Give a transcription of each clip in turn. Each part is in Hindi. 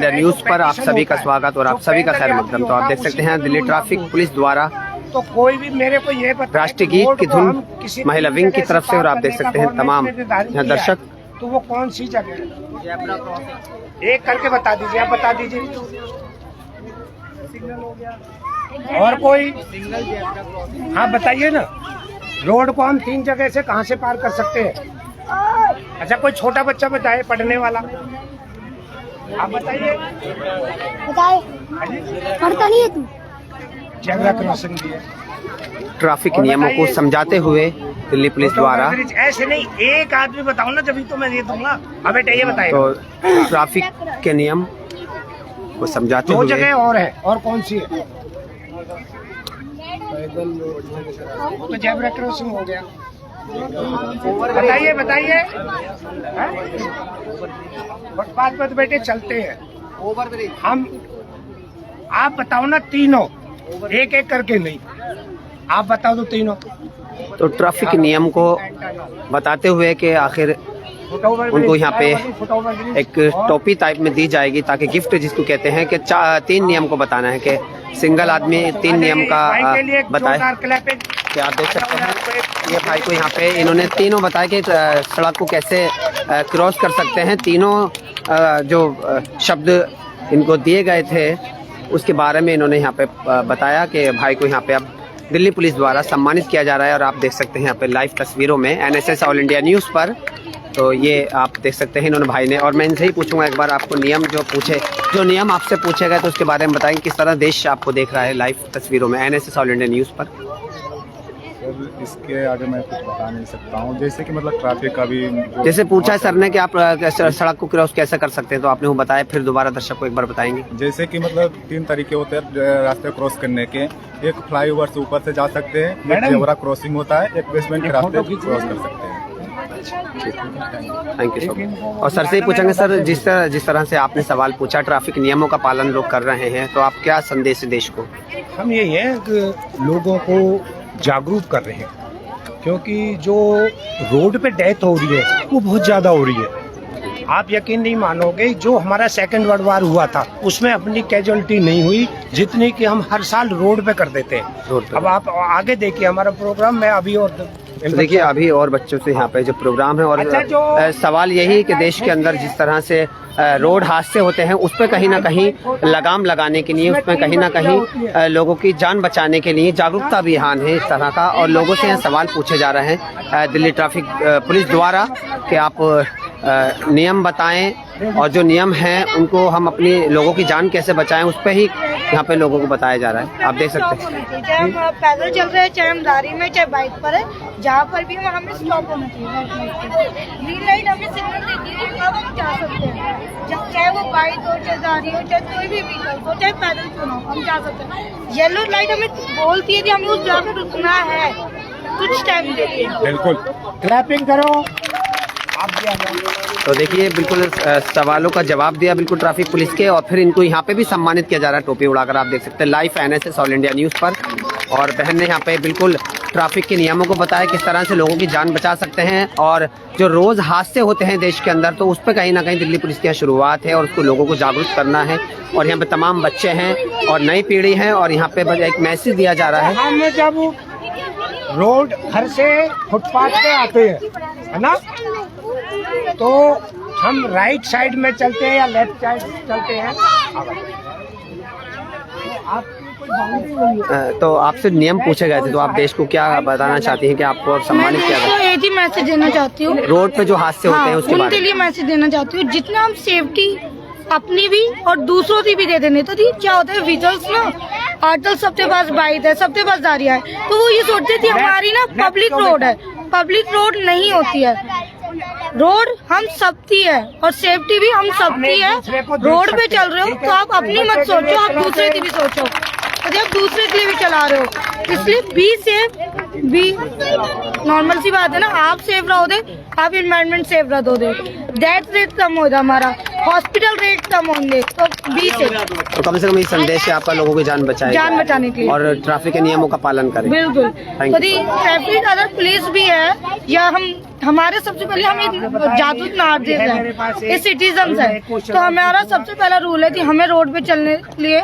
न्यूज पर आप सभी का स्वागत और आप सभी का खैर मकदम। तो आप देख सकते हैं दिल्ली ट्रैफिक पुलिस द्वारा तो कोई भी मेरे को ये राष्ट्रीय गीत की धुन महिला विंग की तरफ से, और आप देख सकते हैं तमाम यहाँ दर्शक। तो वो कौन सी जगह है, एक करके बता दीजिए, आप बता दीजिए। और कोई, हाँ बताइए ना। रोड को हम 3 जगह से कहाँ से पार कर सकते हैं? अच्छा, कोई छोटा बच्चा बताए, पढ़ने वाला, आप बताइए। पढ़ता नहीं है तू? जेब्रा क्रॉसिंग भी है। ट्रैफिक नियमों को समझाते हुए दिल्ली पुलिस द्वारा, ऐसे नहीं, एक आदमी बताओ ना, जब तो मैं ये दूंगा। अब बेटा ये बताइए। तो ट्रैफिक के नियम को समझाते हुए 2 जगह और है, और कौन सी है? तो जेब्रा क्रॉसिंग हो गया। बताइए बताइए। फुटपाथ पर बेटे चलते हैं हम, आप बताओ ना तीनों, एक एक करके नहीं, आप बताओ तो तीनों। तो ट्रैफिक नियम को बताते हुए कि आखिर उनको यहाँ पे एक टोपी टाइप में दी जाएगी, ताकि गिफ्ट जिसको कहते हैं कि 3 नियम को बताना है, कि सिंगल आदमी 3 नियम का बताए। कि आप देख सकते हैं ये भाई को यहाँ पे इन्होंने तीनों बताया कि सड़क को कैसे क्रॉस कर सकते हैं। तीनों जो शब्द इनको दिए गए थे उसके बारे में इन्होंने यहाँ पे बताया कि भाई को यहाँ पे अब दिल्ली पुलिस द्वारा सम्मानित किया जा रहा है। और आप देख सकते हैं यहाँ पे लाइव तस्वीरों में NSS ऑल इंडिया न्यूज़ पर। तो ये आप देख सकते हैं इन्होंने भाई ने, और मैं इनसे ही पूछूंगा एक बार, आपको नियम जो नियम आपसे पूछे गए तो उसके बारे में बताएंगे, किस तरह देश आपको देख रहा है लाइव तस्वीरों में NSS ऑल इंडिया न्यूज़ पर। सर इसके आगे मैं कुछ बता नहीं सकता हूँ, जैसे कि मतलब ट्रैफिक का भी जैसे पूछा है सर ने कि आप सड़क को क्रॉस कैसे कर सकते हैं, तो आपने वो बताया, फिर दोबारा दर्शक को एक बार बताएंगे। जैसे कि मतलब 3 तरीके होते हैं रास्ते क्रॉस करने के। एक फ्लाईओवर से ऊपर से जा सकते हैं, एक जेब्रा क्रॉसिंग होता है, एक बेसमेंट के रास्ते क्रॉस कर सकते हैं। Thank you so much. और सर से ही पूछेंगे सर, जिस तरह से आपने सवाल पूछा, ट्रैफिक नियमों का पालन लोग कर रहे हैं, तो आप क्या संदेश देश को? हम यही है कि लोगों को जागरूक कर रहे हैं, क्योंकि जो रोड पे डेथ हो रही है वो बहुत ज्यादा हो रही है। आप यकीन नहीं मानोगे, जो हमारा 2nd वर्ल्ड वार हुआ था उसमें अपनी कैजुअलिटी नहीं हुई जितनी कि हम हर साल रोड पे कर देते हैं। अब आप आगे देखिए हमारा प्रोग्राम में अभी, और तो देखिए अभी और बच्चों से यहाँ पे जो प्रोग्राम है, और अच्छा, सवाल यही कि देश के अंदर जिस तरह से रोड हादसे होते हैं उस पर कहीं ना कहीं लगाम लगाने के लिए, उसमें कहीं ना कहीं लोगों की जान बचाने के लिए जागरूकता अभियान है इस तरह का। और लोगों से यहाँ सवाल पूछे जा रहे हैं दिल्ली ट्रैफिक पुलिस द्वारा कि आप नियम बताएं, और जो नियम हैं उनको हम अपनी लोगों की जान कैसे बचाएं, उस पर ही यहाँ पे लोगों को बताया जा रहा है। आप देख सकते हैं, चाहे हम पैदल चल रहे हैं, चाहे हम गाड़ी में, चाहे बाइक पर है, जहाँ पर भी हमें स्टॉप होना चाहिए। ग्रीन लाइट हमें सिग्नल देती है, अब हम जा सकते हैं, चाहे वो बाइक हो, चाहे गाड़ी हो, चाहे कोई भी व्हीकल हो, चाहे पैदल क्यों हो, हम जा सकते हैं। येलो लाइट हमें बोलती है कि हमें उस जगह पर रुकना है, कुछ टाइम देती है। बिल्कुल क्लैपिंग करो। तो देखिए बिल्कुल सवालों का जवाब दिया बिल्कुल ट्रैफिक पुलिस के, और फिर इनको यहाँ पे भी सम्मानित किया जा रहा है टोपी उड़ाकर। आप देख सकते हैं live NSS all India news पर। और बहन ने यहाँ पे बिल्कुल ट्रैफिक के नियमों को बताया, किस तरह से लोगों की जान बचा सकते हैं, और जो रोज़ हादसे होते हैं देश के अंदर, तो उस पर कहीं ना कहीं दिल्ली पुलिस की यहाँ शुरुआत है, और उसको लोगों को जागरूक करना है। और यहाँ पे तमाम बच्चे हैं और नई पीढ़ी है, और यहाँ पे एक मैसेज दिया जा रहा है। हम जब रोड घर से फुटपाथ पे आते हैं, है ना, तो हम राइट साइड में चलते हैं या लेफ्ट साइड चलते हैं? तो आपसे नियम पूछे गए थे, तो आप देश को क्या बताना चाहती हैं कि आपको सम्मानित किया गया? एक ही मैसेज देना चाहती हूँ, रोड पे जो हादसे होते हैं उसके बारे में। उनके लिए मैसेज देना चाहती हूँ, जितना हम सेफ्टी अपनी भी और दूसरों की भी दे देने। तो क्या होता है, व्हीकल्स ना आजकल सबके पास बाइक है, सबके पास गाड़ियाँ है, तो वो ये सोचते थे हमारी ना पब्लिक रोड है। पब्लिक रोड नहीं होती है, रोड हम सबकी है, और सेफ्टी भी हम सबकी है। रोड पे चल रहे हो तो आप अपनी मत सोचो, आप दूसरे की भी सोचो, तो जब दूसरे के लिए भी चला रहे हो, इसलिए बी सेफ। भी नॉर्मल सी बात है ना, आप सेफ रहोगे, आप एनवायरनमेंट सेफ रहोगे, डेथ रेट कम होगा हमारा। हॉस्पिटल रेट कम होंगे तो 20 है। तो कम से कम ये संदेश है आपका लोगों की जान बचाए जान बचाने के लिए और ट्रैफिक के नियमों का पालन करें। बिल्कुल। Thank you यदि ट्रैफिक अगर पुलिस भी है या हमारे सबसे पहले हम जागरूक नागरिक हैं, ये सिटीजन्स हैं, तो हमारा सबसे पहला रूल है कि हमें रोड पे चलने के लिए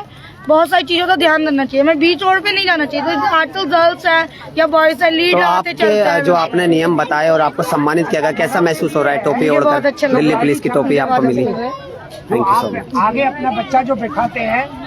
बहुत सारी चीजों का ध्यान रखना चाहिए। हमें बीच रोड पे नहीं जाना चाहिए। तो आजकल गर्ल्स हैं या बॉयज हैं, लीड तो आते चलते आपके हैं। जो आपने नियम बताए और आपको सम्मानित किया गया, कैसा महसूस हो रहा है टोपी मुझे बहुत ओढ़कर? अच्छा लगा। दिल्ली पुलिस की टोपी आपको मिली। बहुत अच्छा लगा। Thank you so much. आगे अपना बच्चा जो बिठाते हैं